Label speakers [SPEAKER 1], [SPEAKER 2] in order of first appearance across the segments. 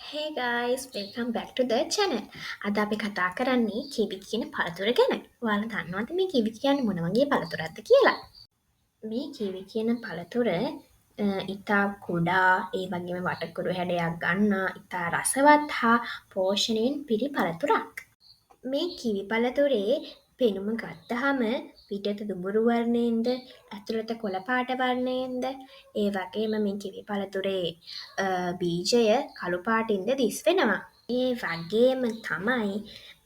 [SPEAKER 1] Hey guys, welcome back to the channel. අද අපි කතා කරන්නේ කිවි කියන පළතුර ගැන. ඔයාලා දන්නවද මේ කිවි කියන්නේ මොන වගේ පළතුරක්ද කියලා? මේ කිවි කියන පළතුර ඉතා කුඩා ඒ වගේම වටකුරු හැඩයක් ගන්නා ඉතා රසවත් හා පෝෂණයෙන් පිරි පළතුරක්. මේ කිවි පළතුරේ පෙනුම ගත්තහම පිටත දුඹුරු වර්ණයෙන්ද ඇතුළත කොළ පාට වර්ණයෙන්ද ඒ වගේම මේ කිවි පළතුරේ බීජය කළු පාටින්ද දිස් වෙනවා. ඒ වගේම තමයි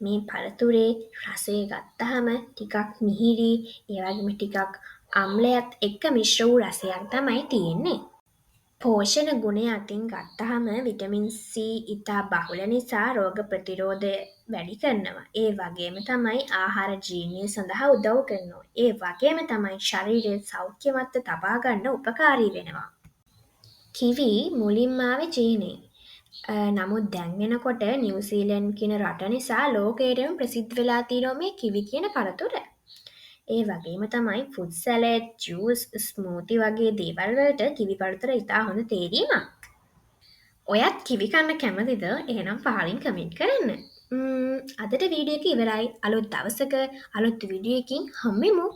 [SPEAKER 1] මේ පළතුරේ රසය ගත්තහම ටිකක් මිහිරි ඒ වගේම ටිකක් අම්ලයත් එක්ක මිශ්‍ර වූ රසයක් තමයි තියෙන්නේ. පෝෂණ ගුණය අතින් ගත්තහම විටමින් C ඉතා බහුල නිසා රෝග ප්‍රතිරෝධය වැඩි කරනවා. ඒ වගේම තමයි ආහාර ජීර්ණය සඳහා උදව් කරනවා. ඒ වගේම තමයි ශරීරය සෞඛ්‍යවත්ව තබා ගන්න උපකාරී වෙනවා. කිවි මුලින්ම ආවේ චීනයෙන්. නමුත් දැන් වෙනකොට නිව්සීලන්ත කියන රට නිසා ලෝකයටම ප්‍රසිද්ධ වෙලා තියෙනවා මේ කිවි කියන පළතුර. ඒ වගේම තමයි ෆුඩ් සැලඩ්, ජූස්, ස්මූති වගේ දේවල් වලට කිවි පළතුර ඉතා හොඳ තේරීමක්. ඔයත් කිවි කන්න කැමතිද? එහෙනම් පහලින් කමෙන්ට් කරන්න. අදට වීඩියෝ එක ඉවරයි. අලුත් දවසක අලුත් වීඩියෝ එකකින් හම්බෙමු.